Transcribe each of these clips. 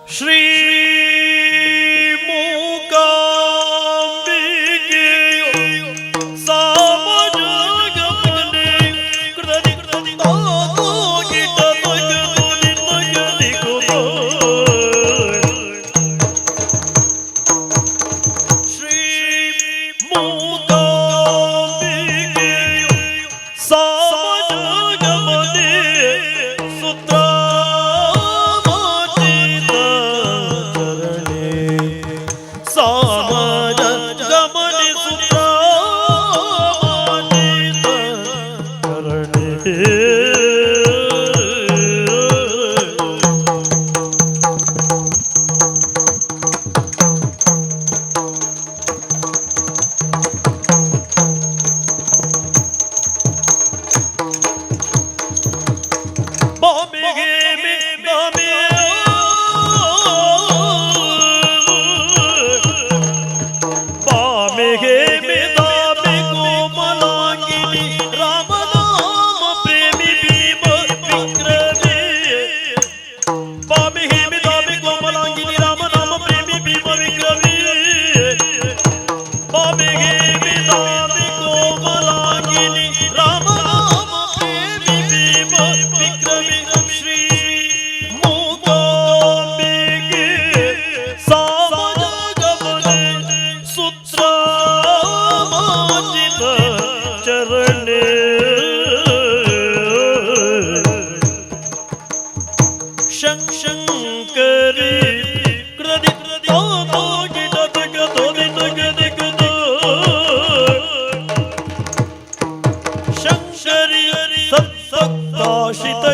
ಶ್ರೀ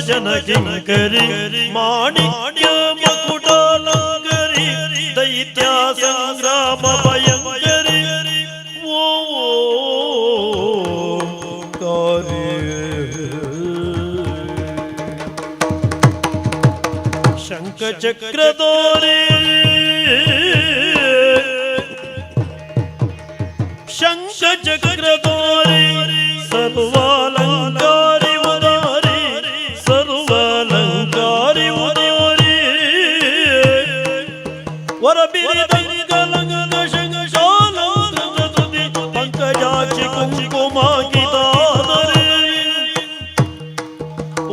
ಜನಕಿಂಕರಿ ಮಾಣಿಕ್ಯ ಮಕುಟಾಲಂಕರಿ ದೈತ್ಯ ಸಂಗ್ರಾಮ ಭಯಂಕರಿ ಶಂಖ ಚಕ್ರದೋರೆ ಶಂಖ ಚಕ್ರದೋರೆ ಸರ್ವಾಲಂಕಾರಿ ವರಬಿರಿದಂಗಲಂಗದ ಶಂಖಶಾಲಂಕೃತ ತುದಿ ಪಂಕಜಾಕ್ಷಿ ಕುಂಕುಮಾಗಿದಾದರೆ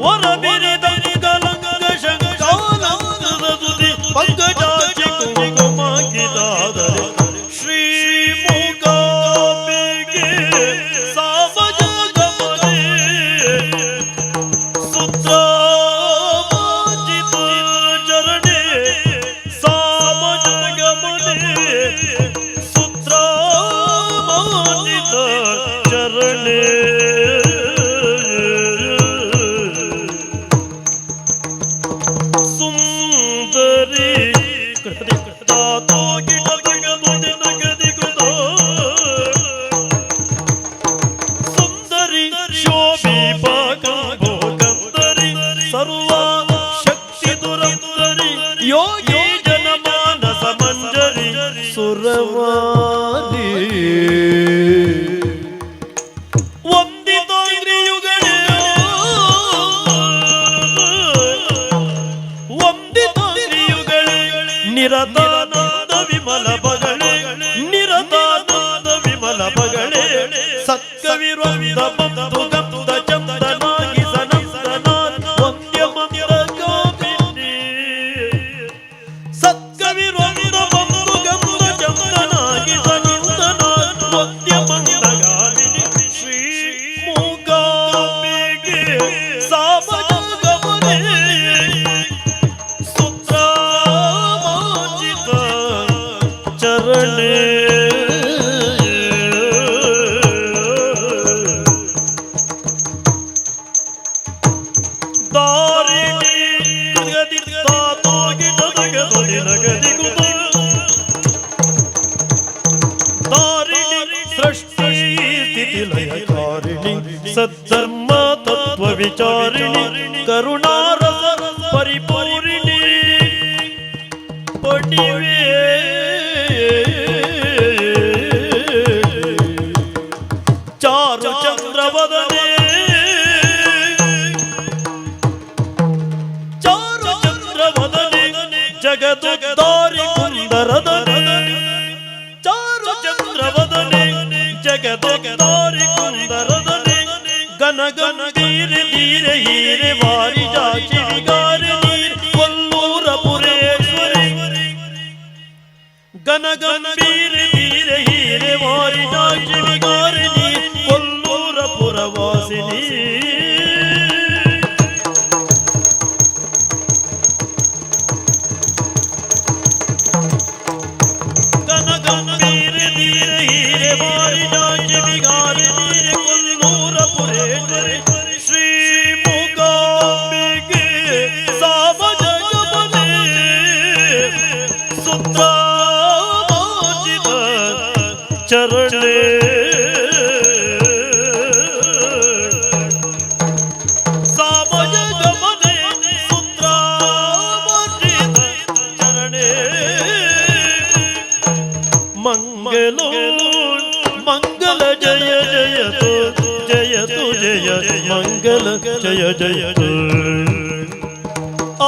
ವರಬಿರಿದಂಗಲಂಗದ ಶಂಖಶಾಲಂಕೃತ ತುದಿ ಪಂಕಜಾಕ್ಷಿ ಕುಂಕುಮಾಗಿದಾದರೆ ಶ್ರೀ ಮೂಕಾಂಬಿಕೆ ಸಾಮಜಗಮನೆ ಸುತ್ರ ಯೋಗಿ ಜನಮಾನಸ ಮಂಜರಿ ಸುರವಾರಿ ವಂದಿತೋಗ್ರಿಯುಗಳೇ ವಂದಿತೋಗ್ರಿಯುಗಳೇ ನಿರತಾನಂದ ವಿಮಲ ಬಗಳೇ ನಿರತಾನಂದ ವಿಮಲ ಬಗಳೇ ಸತ್ಕವಿರುವಂತ ಬಂಧು ಗಂಧ ಚಂದನಾಗಿ ಸನಂದನಾನ್ ವಂದ್ಯ ಮಂತ್ರ ಗೋಪಿನಿ ಸತ್ಕವಿರುವಂತ ಬಂಧು ಗಂಧ ಚಂದನಾಗಿ ಸನಂದನಾನ್ ವಂದ್ಯ ಮಂತ್ರಗಾಮಿನಿ ಶ್ರೀ ಮೂಕಾಂಬಿಕೆ ಸಾಮಜಗಮನೆ ಸುತ್ರಾಮಾಜಿತ ಚರಣೆ ಸದ್ಧರ್ಮ ತತ್ವ ವಿಚಾರಿಣಿ ಕರುಣಾರಸ ಪರಿಪೂರಿಣಿ ಪಡಿವೆ ಚಾರು ಚಂದ್ರವದನೆ ಚಾರು ಚಂದ್ರವದನೆ ಜಗ ಜಗದುದ್ಧಾರಿ ಕುಂದರದನೆ ಚಾರು ಚಂದ್ರವದನೆ ಜಗದುದ್ಧಾರಿ ಕುಂದರದನೆ ಗನ ಗನ ಧೀರ ಧೀರ ಹೀರೆ ವಾರಿ ಜಾಚಿ ವಿಗಾರ ನೀರ್ ಕೊಲ್ಲೂರ ಪುರೇಶ್ವರಿ ಗನ ಗಂಭೀರ ಧೀರ ಹೀರೆ ವಾರಿ ಜಾಚಿ ವಿಗಾರ ನೀರ್ ಕೊಲ್ಲೂರ ಪುರವಾಸಿನಿ ಚರಣೆ ಸಾಮಯ ಗಮನೆ ಸುಂದ್ರಾಮೋಚಿತ ಚರಣೆ ಮಂಗಲೋ ಮಂಗಲ ಜಯ ಜಯತು ಜಯತು ಜಯ ಮಂಗಲ ಜಯ ಜಯತು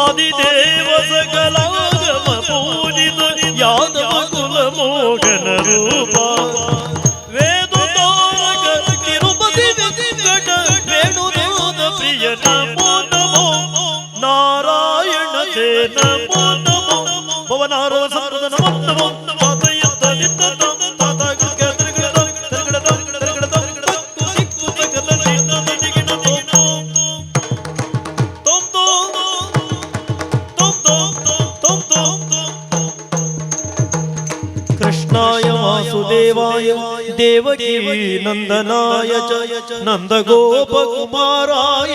ಆದಿದೇವ ಸಕಲಾಗಮ ಪೂಜಿತ ಯಾದವ ಕುಲ ಮೋಹನ ರೂಪ ವೇದ ತಾರಕ ತಿರುಪತಿ ವೆಂಕಟ ವೇಣುನಾಥ ಪ್ರಿಯ ನಮೋ ನಮೋ ನಾರಾಯಣ ತೇ ನಮೋ ನಮೋ ಭವನಾರದ ಸತ್ರದ ನಮೋ ನಮೋ ಮಾತಯ್ಯತ್ತ ನಿತ್ತ ಕೃಷ್ಣಾಯ ವಾಸುದೇವಾಯ ದೇವಕೀ ನಂದನಾಯ ಚ ನಂದಗೋಪಕುಮಾರಾಯ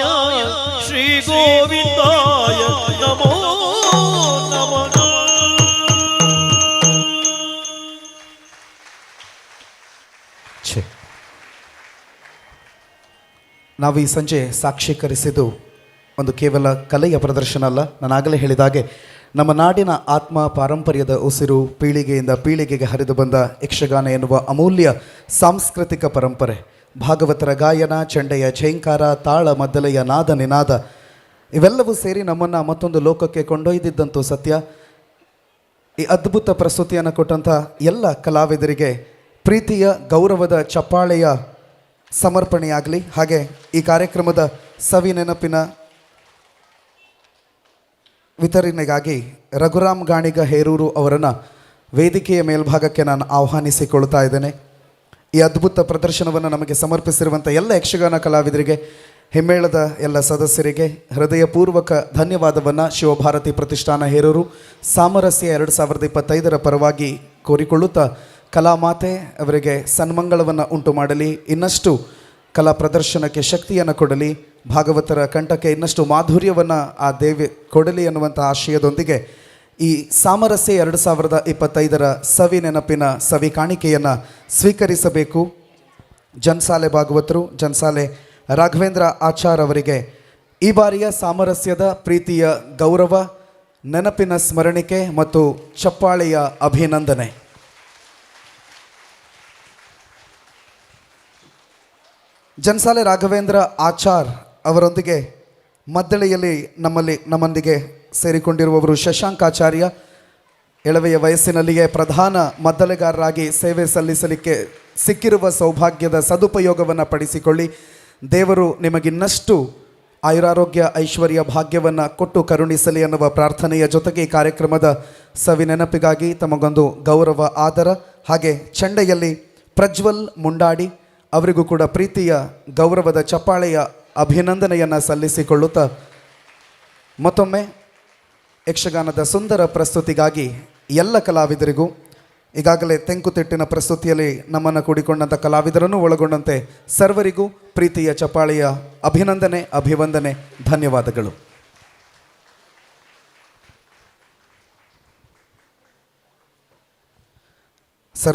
ಶ್ರೀ ಗೋವಿಂದಾಯ ನಮೋ ನಮಃ. ನಾವು ಈ ಸಂಜೆ ಸಾಕ್ಷೀಕರಿಸಿದ್ದು ಒಂದು ಕೇವಲ ಕಲೆಯ ಪ್ರದರ್ಶನ ಅಲ್ಲ. ನಾನಾಗಲೇ ಹೇಳಿದಾಗೆ ನಮ್ಮ ನಾಡಿನ ಆತ್ಮ ಪಾರಂಪರ್ಯದ ಉಸಿರು ಪೀಳಿಗೆಯಿಂದ ಪೀಳಿಗೆಗೆ ಹರಿದು ಬಂದ ಯಕ್ಷಗಾನ ಎನ್ನುವ ಅಮೂಲ್ಯ ಸಾಂಸ್ಕೃತಿಕ ಪರಂಪರೆ. ಭಾಗವತರ ಗಾಯನ, ಚಂಡೆಯ ಝೇಂಕಾರ, ತಾಳ ಮದ್ದಲೆಯ ನಾದ ನಿನಾದ ಇವೆಲ್ಲವೂ ಸೇರಿ ನಮ್ಮನ್ನು ಮತ್ತೊಂದು ಲೋಕಕ್ಕೆ ಕೊಂಡೊಯ್ದಿದ್ದಂತೂ ಸತ್ಯ. ಈ ಅದ್ಭುತ ಪ್ರಸ್ತುತಿಯನ್ನು ಕೊಟ್ಟಂಥ ಎಲ್ಲ ಕಲಾವಿದರಿಗೆ ಪ್ರೀತಿಯ ಗೌರವದ ಚಪ್ಪಾಳೆಯ ಸಮರ್ಪಣೆಯಾಗಲಿ. ಹಾಗೆ ಈ ಕಾರ್ಯಕ್ರಮದ ಸವಿ ನೆನಪಿನ ವಿತರಣೆಗಾಗಿ ರಘುರಾಮ್ ಗಾಣಿಗ ಹೇರೂರು ಅವರನ್ನು ವೇದಿಕೆಯ ಮೇಲ್ಭಾಗಕ್ಕೆ ನಾನು ಆಹ್ವಾನಿಸಿಕೊಳ್ತಾ ಇದ್ದೇನೆ. ಈ ಅದ್ಭುತ ಪ್ರದರ್ಶನವನ್ನು ನಮಗೆ ಸಮರ್ಪಿಸಿರುವಂಥ ಎಲ್ಲ ಯಕ್ಷಗಾನ ಕಲಾವಿದರಿಗೆ, ಹಿಮ್ಮೇಳದ ಎಲ್ಲ ಸದಸ್ಯರಿಗೆ ಹೃದಯಪೂರ್ವಕ ಧನ್ಯವಾದವನ್ನು ಶಿವಭಾರತಿ ಪ್ರತಿಷ್ಠಾನ ಹೇರೂರು ಸಾಮರಸ್ಯ 2025 ಪರವಾಗಿ ಕೋರಿಕೊಳ್ಳುತ್ತಾ ಕಲಾಮಾತೆ ಅವರಿಗೆ ಸನ್ಮಂಗಳವನ್ನು ಉಂಟು ಮಾಡಲಿ, ಇನ್ನಷ್ಟು ಕಲಾ ಪ್ರದರ್ಶನಕ್ಕೆ ಶಕ್ತಿಯನ್ನು ಕೊಡಲಿ, ಭಾಗವತರ ಕಂಠಕ್ಕೆ ಇನ್ನಷ್ಟು ಮಾಧುರ್ಯವನ್ನು ಆ ದೇವಿ ಕೊಡಲಿ ಅನ್ನುವಂಥ ಆಶಯದೊಂದಿಗೆ ಈ ಸಾಮರಸ್ಯ 2025 ಸವಿ ನೆನಪಿನ ಸವಿ ಕಾಣಿಕೆಯನ್ನು ಸ್ವೀಕರಿಸಬೇಕು. ಜನ್ಸಾಲೆ ಭಾಗವತರು, ಜನ್ಸಾಲೆ ರಾಘವೇಂದ್ರ ಆಚಾರ್ ಅವರಿಗೆ ಈ ಬಾರಿಯ ಸಾಮರಸ್ಯದ ಪ್ರೀತಿಯ ಗೌರವ, ನೆನಪಿನ ಸ್ಮರಣಿಕೆ ಮತ್ತು ಚಪ್ಪಾಳೆಯ ಅಭಿನಂದನೆ. ಜನ್ಸಾಲೆ ರಾಘವೇಂದ್ರ ಆಚಾರ್ ಅವರೊಂದಿಗೆ ಮದ್ದಳೆಯಲ್ಲಿ ನಮ್ಮೊಂದಿಗೆ ಸೇರಿಕೊಂಡಿರುವವರು ಶಶಾಂಕ್ ಆಚಾರ್ಯ. ಎಳವೆಯ ವಯಸ್ಸಿನಲ್ಲಿಯೇ ಪ್ರಧಾನ ಮದ್ದಳೆಗಾರರಾಗಿ ಸೇವೆ ಸಲ್ಲಿಸಲಿಕ್ಕೆ ಸಿಕ್ಕಿರುವ ಸೌಭಾಗ್ಯದ ಸದುಪಯೋಗವನ್ನು ಪಡಿಸಿಕೊಳ್ಳಿ. ದೇವರು ನಿಮಗಿನ್ನಷ್ಟು ಆಯುರಾರೋಗ್ಯ ಐಶ್ವರ್ಯ ಭಾಗ್ಯವನ್ನು ಕೊಟ್ಟು ಕರುಣಿಸಲಿ ಎನ್ನುವ ಪ್ರಾರ್ಥನೆಯ ಜೊತೆಗೆ ಈ ಕಾರ್ಯಕ್ರಮದ ಸವಿ ನೆನಪಿಗಾಗಿ ತಮಗೊಂದು ಗೌರವ ಆದರ, ಹಾಗೆ ಚಂಡೆಯಲ್ಲಿ ಪ್ರಜ್ವಲ್ ಮುಂಡಾಡಿ ಅವರಿಗೂ ಕೂಡ ಪ್ರೀತಿಯ ಗೌರವದ ಚಪ್ಪಾಳೆಯ ಅಭಿನಂದನೆಯನ್ನು ಸಲ್ಲಿಸಿಕೊಳ್ಳುತ್ತಾ ಮತ್ತೊಮ್ಮೆ ಯಕ್ಷಗಾನದ ಸುಂದರ ಪ್ರಸ್ತುತಿಗಾಗಿ ಎಲ್ಲ ಕಲಾವಿದರಿಗೂ, ಈಗಾಗಲೇ ತೆಂಕುತಿಟ್ಟಿನ ಪ್ರಸ್ತುತಿಯಲ್ಲಿ ನಮ್ಮನ್ನು ಕೂಡಿಕೊಂಡಂಥ ಕಲಾವಿದರನ್ನು ಒಳಗೊಂಡಂತೆ ಸರ್ವರಿಗೂ ಪ್ರೀತಿಯ ಚಪ್ಪಾಳೆಯ ಅಭಿನಂದನೆ, ಅಭಿವಂದನೆ, ಧನ್ಯವಾದಗಳು.